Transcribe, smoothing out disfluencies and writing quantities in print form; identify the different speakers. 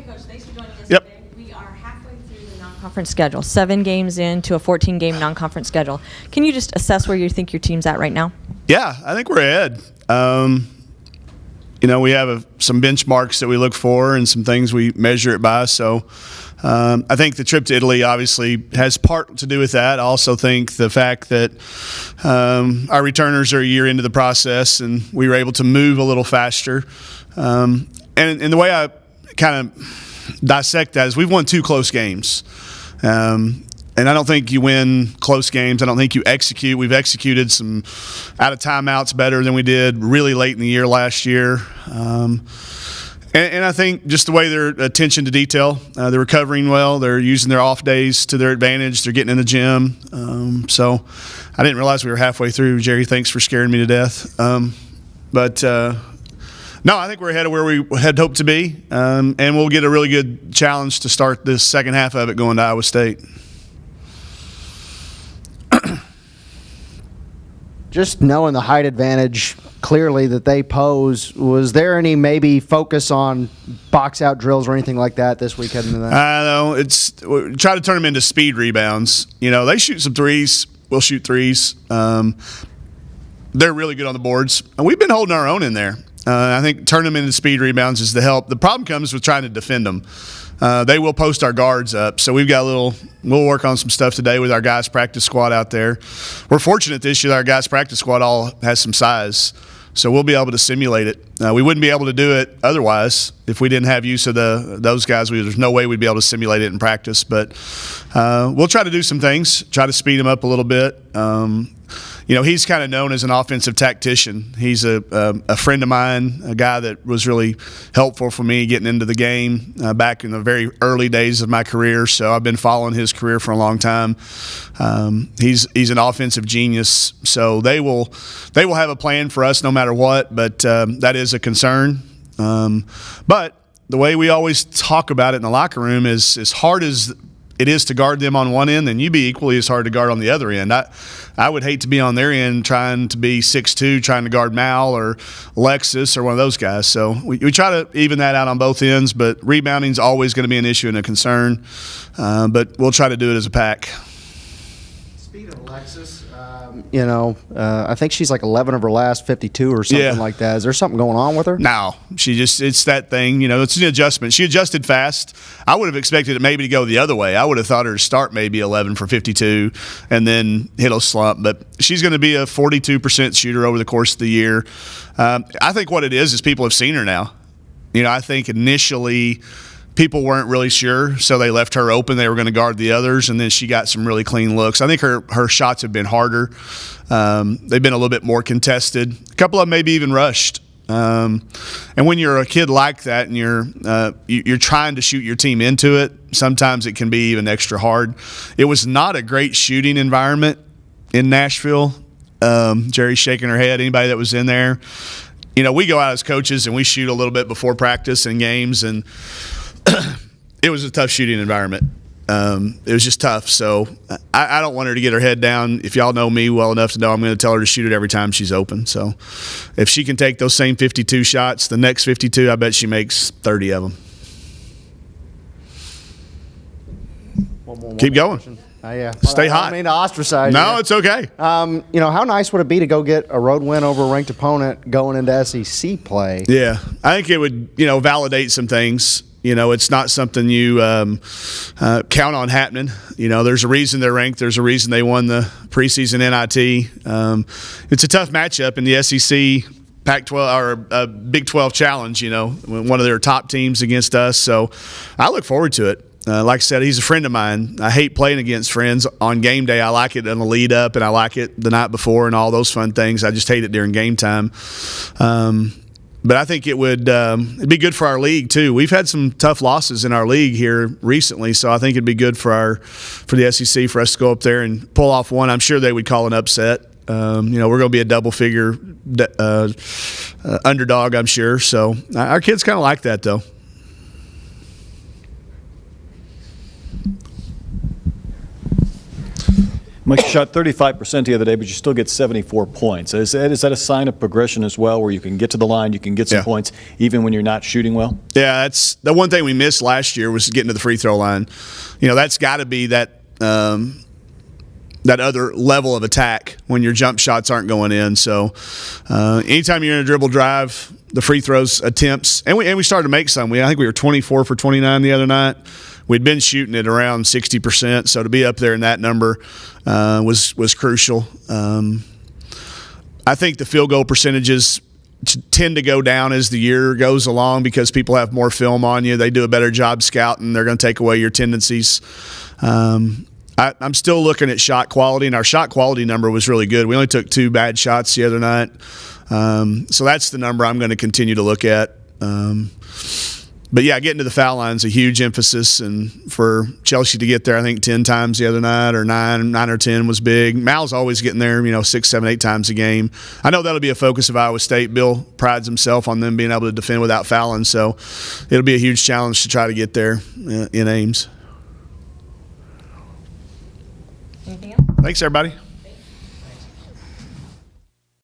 Speaker 1: Coach. Thanks for joining us
Speaker 2: Yep.
Speaker 1: today. We are halfway through the non-conference schedule, 7 games into a 14-game non-conference schedule. Can you just assess where you think your team's at right now?
Speaker 2: Yeah, I think we're ahead. We have some benchmarks that we look for and some things we measure it by. So I think the trip to Italy obviously has part to do with that. I also think the fact that our returners are a year into the process and we were able to move a little faster. And the way I kind of dissect that is we've won 2 close games. And I don't think you win close games. I don't think you execute. We've executed some out of timeouts better than we did really late in the year last year. And I think just the way their attention to detail, they're recovering well. They're using their off days to their advantage. They're getting in the gym. So I didn't realize we were halfway through. Jerry, thanks for scaring me to death. No, I think we're ahead of where we had hoped to be. And we'll get a really good challenge to start this second half of it going to Iowa State.
Speaker 3: Just knowing the height advantage clearly that they pose, was there any maybe focus on box out drills or anything like that this week heading into that?
Speaker 2: I know. We try to turn them into speed rebounds. They shoot some threes. We'll shoot threes. They're really good on the boards. And we've been holding our own in there. I think turning them into speed rebounds is the help. The problem comes with trying to defend them. They will post our guards up. So we'll work on some stuff today with our guys practice squad out there. We're fortunate this year that our guys practice squad all has some size. So we'll be able to simulate it. We wouldn't be able to do it otherwise if we didn't have use of those guys. There's no way we'd be able to simulate it in practice. But we'll try to do some things, try to speed them up a little bit. He's kind of known as an offensive tactician. He's a friend of mine, a guy that was really helpful for me getting into the game back in the very early days of my career. So I've been following his career for a long time. He's an offensive genius. So they will have a plan for us no matter what, but that is a concern. But the way we always talk about it in the locker room is as hard as it is to guard them on one end, then you be equally as hard to guard on the other end. I would hate to be on their end trying to be 6'2", trying to guard Mal or Lexus or one of those guys. So we try to even that out on both ends, but rebounding is always going to be an issue and a concern. But we'll try to do it as a pack.
Speaker 3: Speaking of Lexus, I think she's like 11 of her last 52 or something like that. Is there something going on with her?
Speaker 2: No, it's that thing. It's an adjustment. She adjusted fast. I would have expected it maybe to go the other way. I would have thought her to start maybe 11 for 52 and then hit a slump. But she's going to be a 42% shooter over the course of the year. I think what it is people have seen her now. I think initially people weren't really sure, so they left her open. They were going to guard the others, and then she got some really clean looks. I think her shots have been harder. They've been a little bit more contested. A couple of them maybe even rushed. And when you're a kid like that and you're trying to shoot your team into it, sometimes it can be even extra hard. It was not a great shooting environment in Nashville. Jerry's shaking her head. Anybody that was in there, we go out as coaches and we shoot a little bit before practice and games, and it was a tough shooting environment. It was just tough. So I don't want her to get her head down. If y'all know me well enough to know I'm going to tell her to shoot it every time she's open. So if she can take those same 52 shots, the next 52, I bet she makes 30 of them. Keep going. Stay hot.
Speaker 3: I mean, to ostracize.
Speaker 2: No, it's okay.
Speaker 3: How nice would it be to go get a road win over a ranked opponent going into SEC play?
Speaker 2: Yeah, I think it would, validate some things. It's not something you count on happening. There's a reason they're ranked. There's a reason they won the preseason NIT. It's a tough matchup in the SEC Pac-12 or Big 12 Challenge. One of their top teams against us. So I look forward to it. Like I said, he's a friend of mine. I hate playing against friends on game day. I like it in the lead up, and I like it the night before, and all those fun things. I just hate it during game time. But I think it'd be good for our league too. We've had some tough losses in our league here recently, so I think it'd be good for the SEC for us to go up there and pull off one. I'm sure they would call an upset. We're going to be a double-figure underdog, I'm sure. So our kids kind of like that, though.
Speaker 4: Mike, you shot 35% the other day, but you still get 74 points. Is that a sign of progression as well, where you can get to the line, you can get some
Speaker 2: Yeah.
Speaker 4: points, even when you're not shooting well?
Speaker 2: Yeah, that's the one thing we missed last year was getting to the free throw line. That's got to be that that other level of attack when your jump shots aren't going in. So anytime you're in a dribble drive, the free throws attempts, and we started to make some. I think we were 24 for 29 the other night. We'd been shooting at around 60%, so to be up there in that number was crucial. I think the field goal percentages tend to go down as the year goes along because people have more film on you. They do a better job scouting. They're going to take away your tendencies. I'm still looking at shot quality, and our shot quality number was really good. We only took 2 bad shots the other night. So that's the number I'm going to continue to look at. But, yeah, getting to the foul line is a huge emphasis. And for Chelsea to get there, I think 10 times the other night or 9 or 10 was big. Mal's always getting there, 6, 7, 8 times a game. I know that'll be a focus of Iowa State. Bill prides himself on them being able to defend without fouling. So it'll be a huge challenge to try to get there in Ames.
Speaker 1: Anything else?
Speaker 2: Thanks, everybody.